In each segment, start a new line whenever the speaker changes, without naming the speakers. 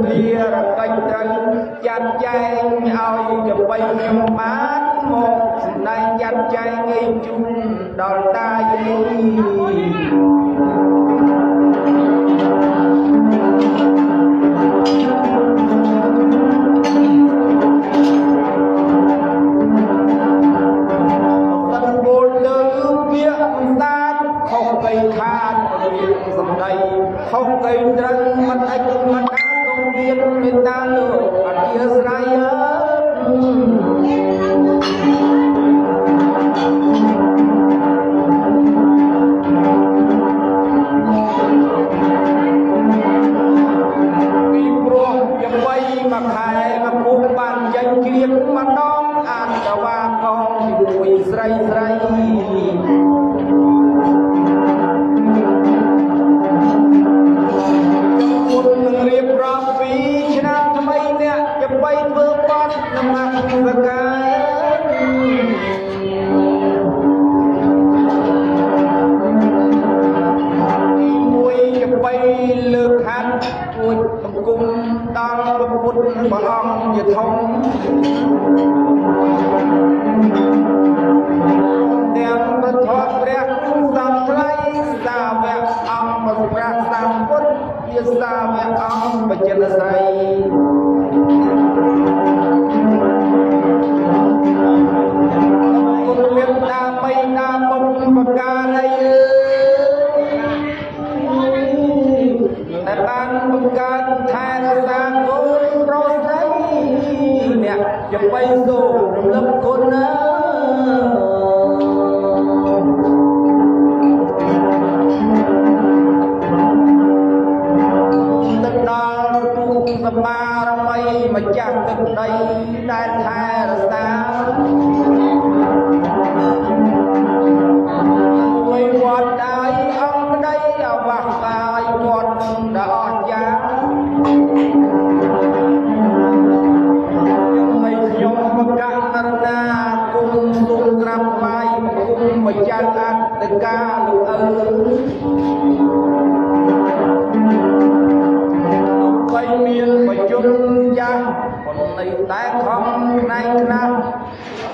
ភារកិច្ចត្រូវចាត់ចែងឲ្យដើម្បីខ្ញុំបានមកសម្ដែងចាត់ចែងឲ្យជូនដល់តាយីខុសកៃខាតរៀបសំដីខុសកៃត្រូវមិនអាចមិនអាចសូមមានមេត្តាលោកអធិស្ឋានពីព្រោះយ៉ាងបីមួយខែមកពុះបានចេញគ្រៀបម្ដងអានតវ៉ាកងជាមួយស្រីស្រីរៀបរាប់ពីឆ្នាំថ្មីអ្នកដើម្បីធ្វើបទនមស្ការទីមួយដើម្បីលើកហាត់ពួចបង្គំដល់ព្រះពុទ្ធព្រះអង្គជាធំទាំងបទព្រះសំថ្លៃសាវកអង្គព្រះសម្ពុទ្ធជាសាវកអង្គបច្ចនស្រីគុណមានតាបៃតាមុខបការីតែបានបង្កើតថែរក្សាកូនប្រុសស្រីអ្នកដើម្បីសូមរំលឹកគុណណាដល់ទូសបារមីម្ចាស់ទឹកដីដែលថែរក្សាមួយវត្តដែរអង្គប្តីអវះកាយវត្តដ៏អស្ចារ្យយ៉ាងមិនខ្ញុំបកករណាគុំសូមក្រាបថ្វាយគុំម្ចាស់អត្តកាលោកឪបីមានបជនចាស់ប៉ុន្តែតែខំណៃណាស់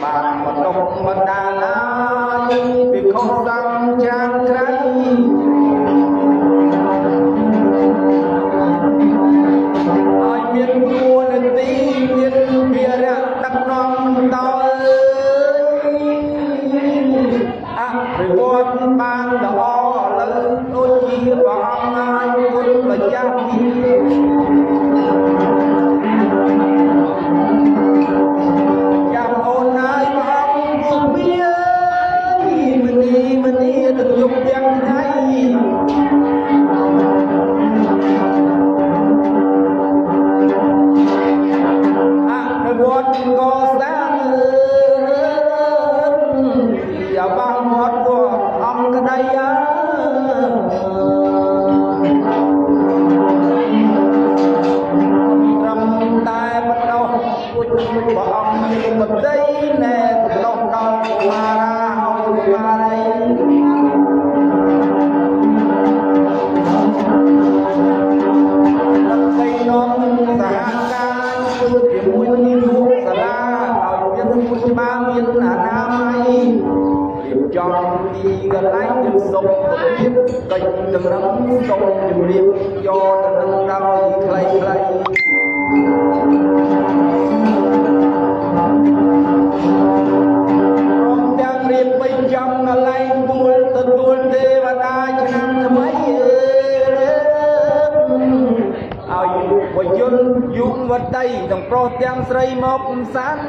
បានបណ្ដុះបណ្ដាលឲ្យពីខុសសំចាងក្រៃឲ្យមានទួនាទីមានភារៈដឹកនាំដល់អភិវឌ្ឍបានល្អឥឡូវដូចជាព្រះអង្គហើយគុណម្ចាស់ចាំអូនហើយព្រះអង្គពុំមានមនីទឹកជុំទាំងថ្ងៃអភិវឌ្ឍកសាងយ៉ាបាស់មាត់ពួកអង្គក្តីត្រឹមតែបណ្ដោះពុជព្រះអង្គមានបតីណែបណ្ដោះដល់កុមារាហើយកុមារីដើម្បីនាំសហការជួយជាមួយនឹងលោកសាលាឲ្យមានពុទ្ធបាលមានអនាម័យរៀបចំទីកន្លែងជំសុខភាពកិច្ចតម្រឹងសូមជម្រាបយកទៅនឹងដោយខ្លីៗព្រមទាំងរៀបបញ្ចំកន្លែងទទួលទេវតាឆ្នាំថ្មីឲ្យបយន្តយុវតីទាំងប្រុសទាំងស្រីមកកំសាន្ត